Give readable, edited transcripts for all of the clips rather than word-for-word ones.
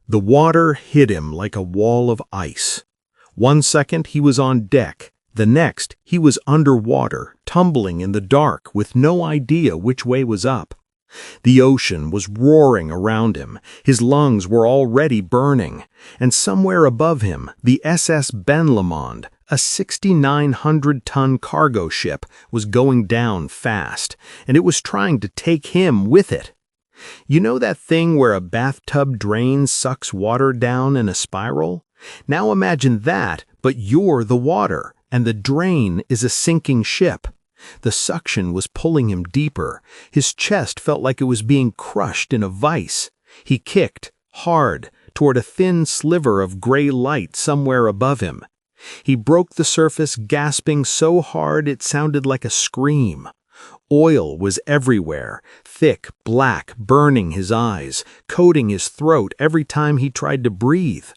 The water hit him like a wall of ice. 1 second he was on deck, the next he was underwater, tumbling in the dark with no idea which way was up. The ocean was roaring around him, his lungs were already burning, and somewhere above him the SS Benlomond, a 6,900-ton cargo ship, was going down fast, and it was trying to take him with it. You know that thing where a bathtub drain sucks water down in a spiral? Now imagine that, but you're the water, and the drain is a sinking ship. The suction was pulling him deeper. His chest felt like it was being crushed in a vice. He kicked, hard, toward a thin sliver of gray light somewhere above him. He broke the surface, gasping so hard it sounded like a scream. Oil was everywhere, thick, black, burning his eyes, coating his throat every time he tried to breathe.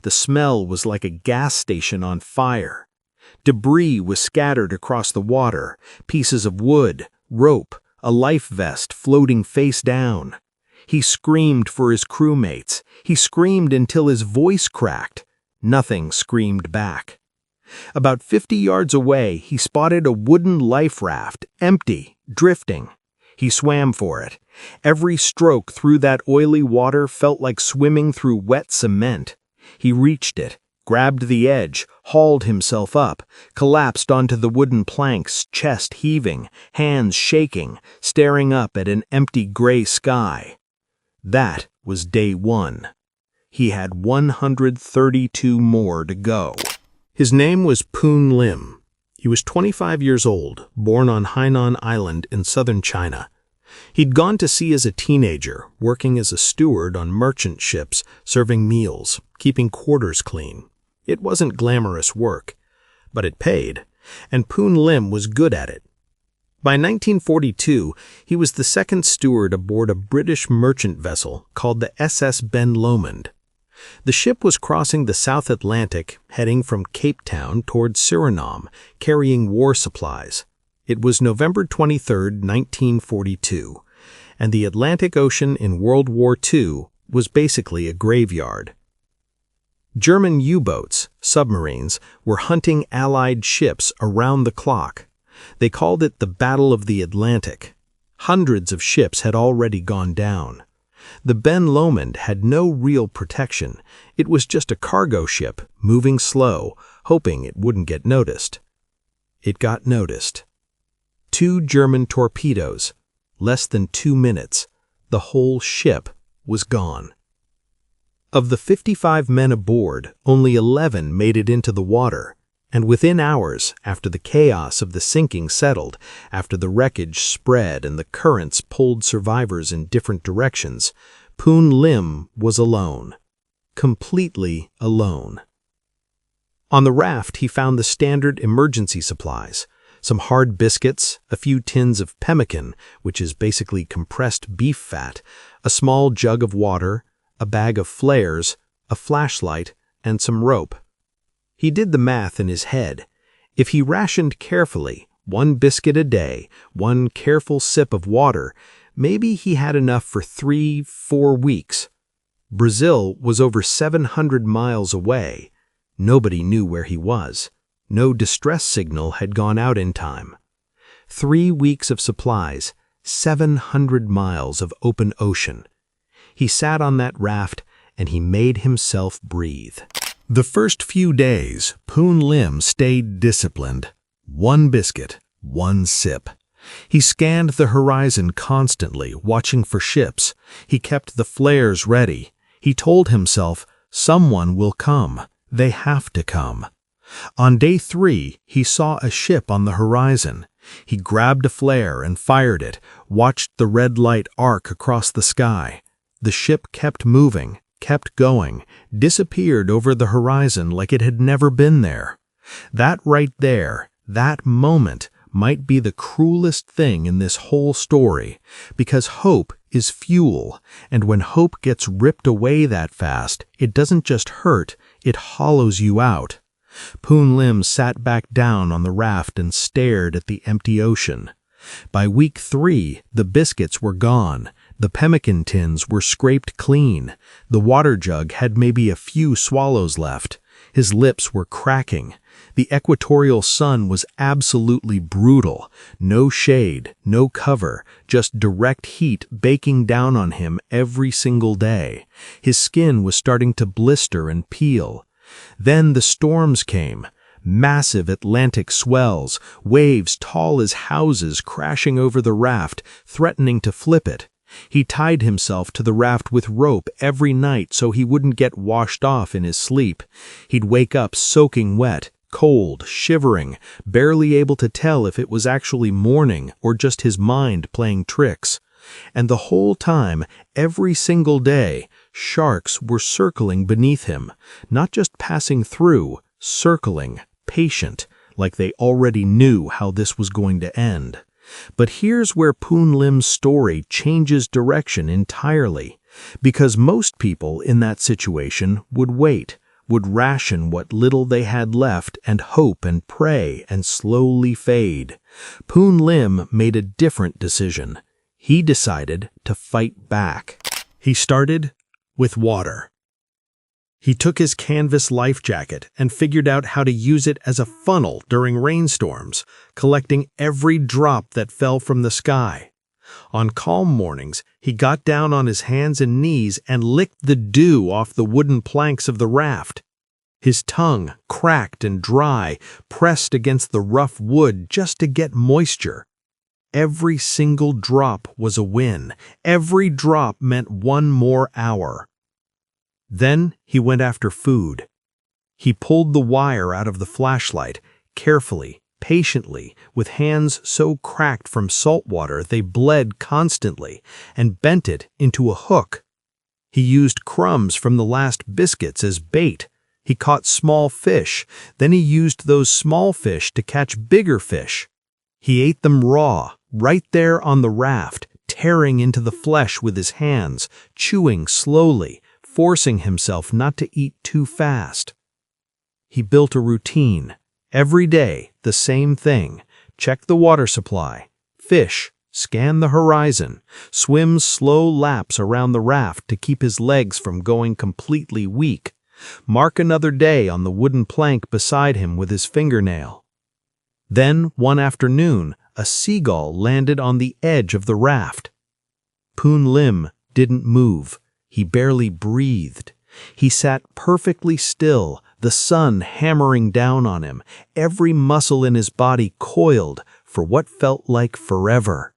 The smell was like a gas station on fire. Debris was scattered across the water, pieces of wood, rope, a life vest floating face down. He screamed for his crewmates. He screamed until his voice cracked. Nothing screamed back. About 50 yards away, he spotted a wooden life raft, empty, drifting. He swam for it. Every stroke through that oily water felt like swimming through wet cement. He reached it, grabbed the edge, hauled himself up, collapsed onto the wooden planks, chest heaving, hands shaking, staring up at an empty gray sky. That was day 1. He had 132 more to go. His name was Poon Lim. He was 25 years old, born on Hainan Island in southern China. He'd gone to sea as a teenager, working as a steward on merchant ships, serving meals, keeping quarters clean. It wasn't glamorous work, but it paid, and Poon Lim was good at it. By 1942, he was the second steward aboard a British merchant vessel called the SS Benlomond. The ship was crossing the South Atlantic, heading from Cape Town toward Suriname, carrying war supplies. It was November 23, 1942, and the Atlantic Ocean in World War II was basically a graveyard. German U-boats, submarines, were hunting Allied ships around the clock. They called it the Battle of the Atlantic. Hundreds of ships had already gone down. The Benlomond had no real protection. It was just a cargo ship, moving slow, hoping it wouldn't get noticed. It got noticed. 2 German torpedoes. Less than 2 minutes. The whole ship was gone. Of the 55 men aboard, only 11 made it into the water. And within hours, after the chaos of the sinking settled, after the wreckage spread and the currents pulled survivors in different directions, Poon Lim was alone. Completely alone. On the raft, he found the standard emergency supplies, some hard biscuits, a few tins of pemmican, which is basically compressed beef fat, a small jug of water, a bag of flares, a flashlight, and some rope. He did the math in his head. If he rationed carefully, 1 biscuit a day, 1 careful sip of water, maybe he had enough for 3-4 weeks. Brazil was over 700 miles away. Nobody knew where he was. No distress signal had gone out in time. 3 weeks of supplies, 700 miles of open ocean. He sat on that raft and he made himself breathe. The first few days, Poon Lim stayed disciplined. 1 biscuit, 1 sip. He scanned the horizon constantly, watching for ships. He kept the flares ready. He told himself, someone will come. They have to come. On day 3, he saw a ship on the horizon. He grabbed a flare and fired it, watched the red light arc across the sky. The ship kept moving, kept going, disappeared over the horizon like it had never been there. That right there, that moment, might be the cruelest thing in this whole story, because hope is fuel, and when hope gets ripped away that fast, it doesn't just hurt, it hollows you out. Poon Lim sat back down on the raft and stared at the empty ocean. By week 3, the biscuits were gone. The pemmican tins were scraped clean. The water jug had maybe a few swallows left. His lips were cracking. The equatorial sun was absolutely brutal. No shade, no cover, just direct heat baking down on him every single day. His skin was starting to blister and peel. Then the storms came. Massive Atlantic swells, waves tall as houses crashing over the raft, threatening to flip it. He tied himself to the raft with rope every night so he wouldn't get washed off in his sleep. He'd wake up soaking wet, cold, shivering, barely able to tell if it was actually morning or just his mind playing tricks. And the whole time, every single day, sharks were circling beneath him, not just passing through, circling, patient, like they already knew how this was going to end. But here's where Poon Lim's story changes direction entirely, because most people in that situation would wait, would ration what little they had left and hope and pray and slowly fade. Poon Lim made a different decision. He decided to fight back. He started with water. He took his canvas life jacket and figured out how to use it as a funnel during rainstorms, collecting every drop that fell from the sky. On calm mornings, he got down on his hands and knees and licked the dew off the wooden planks of the raft. His tongue, cracked and dry, pressed against the rough wood just to get moisture. Every single drop was a win. Every drop meant one more hour. Then he went after food. He pulled the wire out of the flashlight, carefully, patiently, with hands so cracked from salt water they bled constantly, and bent it into a hook. He used crumbs from the last biscuits as bait. He caught small fish, then he used those small fish to catch bigger fish. He ate them raw, right there on the raft, tearing into the flesh with his hands, chewing slowly, forcing himself not to eat too fast. He built a routine. Every day, the same thing. Check the water supply, fish, scan the horizon, swim slow laps around the raft to keep his legs from going completely weak. Mark another day on the wooden plank beside him with his fingernail. Then, one afternoon, a seagull landed on the edge of the raft. Poon Lim didn't move. He barely breathed. He sat perfectly still, the sun hammering down on him, every muscle in his body coiled for what felt like forever.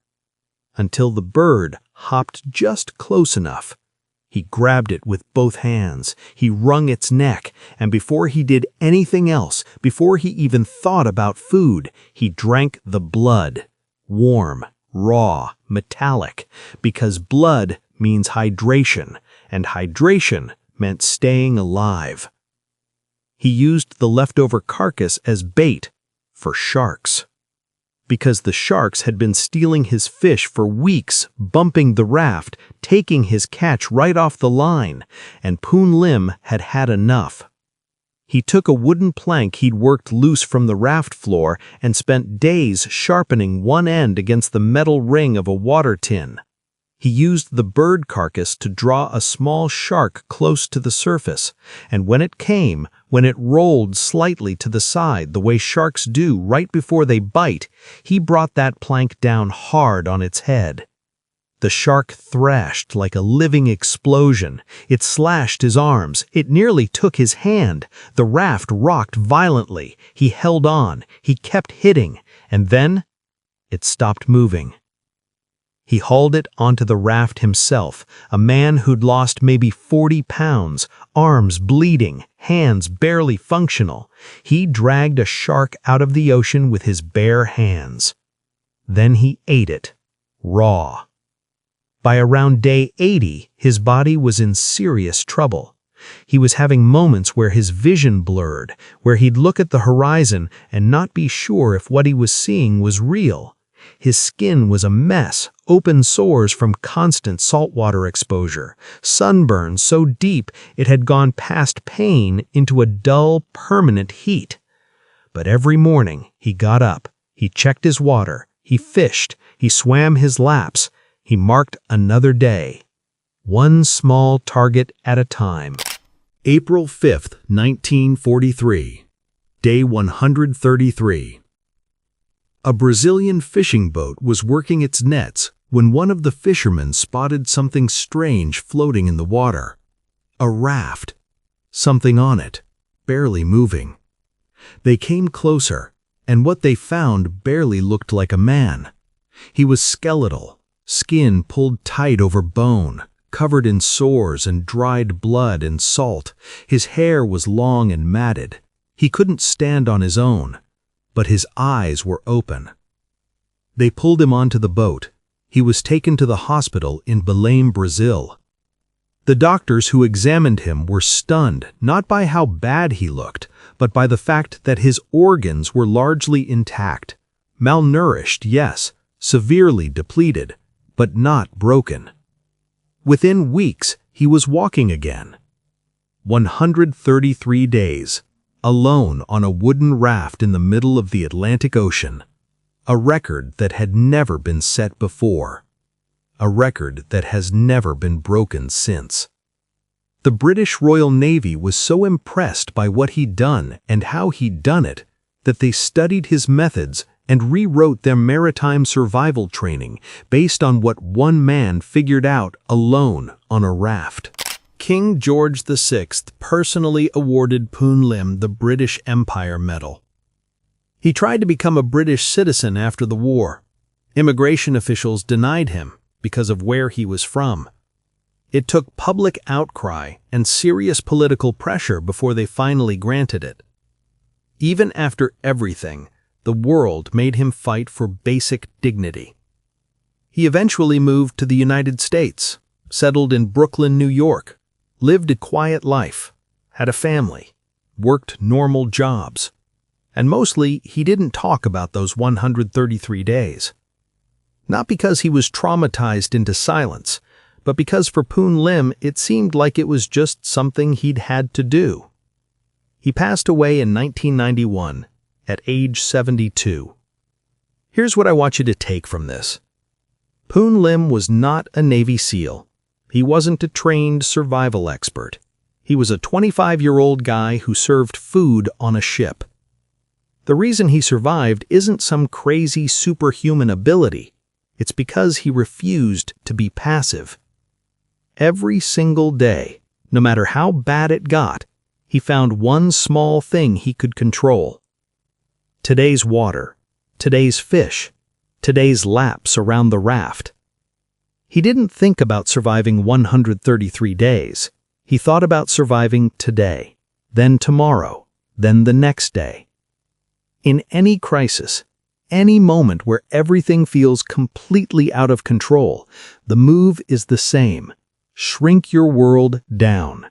Until the bird hopped just close enough. He grabbed it with both hands. He wrung its neck, and before he did anything else, before he even thought about food, he drank the blood. Warm, raw, metallic, because blood means hydration, and hydration meant staying alive. He used the leftover carcass as bait for sharks. Because the sharks had been stealing his fish for weeks, bumping the raft, taking his catch right off the line, and Poon Lim had had enough. He took a wooden plank he'd worked loose from the raft floor and spent days sharpening one end against the metal ring of a water tin. He used the bird carcass to draw a small shark close to the surface, and when it rolled slightly to the side the way sharks do right before they bite, he brought that plank down hard on its head. The shark thrashed like a living explosion. It slashed his arms. It nearly took his hand. The raft rocked violently. He held on. He kept hitting, and then it stopped moving. He hauled it onto the raft himself, a man who'd lost maybe 40 pounds, arms bleeding, hands barely functional. He dragged a shark out of the ocean with his bare hands. Then he ate it, raw. By around day 80, his body was in serious trouble. He was having moments where his vision blurred, where he'd look at the horizon and not be sure if what he was seeing was real. His skin was a mess, open sores from constant saltwater exposure, sunburn so deep it had gone past pain into a dull, permanent heat. But every morning he got up, he checked his water, he fished, he swam his laps, He marked another day, one small target at a time. April 5th, 1943. Day 133. A Brazilian fishing boat was working its nets when one of the fishermen spotted something strange floating in the water. A raft. Something on it, barely moving. They came closer, and what they found barely looked like a man. He was skeletal, skin pulled tight over bone, covered in sores and dried blood and salt. His hair was long and matted. He couldn't stand on his own, but his eyes were open. They pulled him onto the boat. He was taken to the hospital in Belém, Brazil. The doctors who examined him were stunned not by how bad he looked, but by the fact that his organs were largely intact. Malnourished, yes, severely depleted, but not broken. Within weeks, he was walking again. 133 days, alone on a wooden raft in the middle of the Atlantic Ocean. A record that had never been set before. A record that has never been broken since. The British Royal Navy was so impressed by what he'd done and how he'd done it that they studied his methods and rewrote their maritime survival training based on what one man figured out alone on a raft. King George VI personally awarded Poon Lim the British Empire Medal. He tried to become a British citizen after the war. Immigration officials denied him because of where he was from. It took public outcry and serious political pressure before they finally granted it. Even after everything, the world made him fight for basic dignity. He eventually moved to the United States, settled in Brooklyn, New York, lived a quiet life, had a family, worked normal jobs. And mostly, he didn't talk about those 133 days. Not because he was traumatized into silence, but because for Poon Lim it seemed like it was just something he'd had to do. He passed away in 1991, at age 72. Here's what I want you to take from this. Poon Lim was not a Navy SEAL. He wasn't a trained survival expert. He was a 25-year-old guy who served food on a ship. The reason he survived isn't some crazy superhuman ability. It's because he refused to be passive. Every single day, no matter how bad it got, he found one small thing he could control. Today's water, today's fish, today's laps around the raft. He didn't think about surviving 133 days. He thought about surviving today, then tomorrow, then the next day. In any crisis, any moment where everything feels completely out of control, the move is the same. Shrink your world down.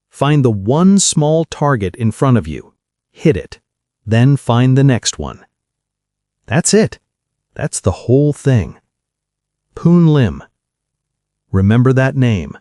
Find the one small target in front of you. Hit it. Then find the next one. That's it. That's the whole thing. Poon Lim. Remember that name.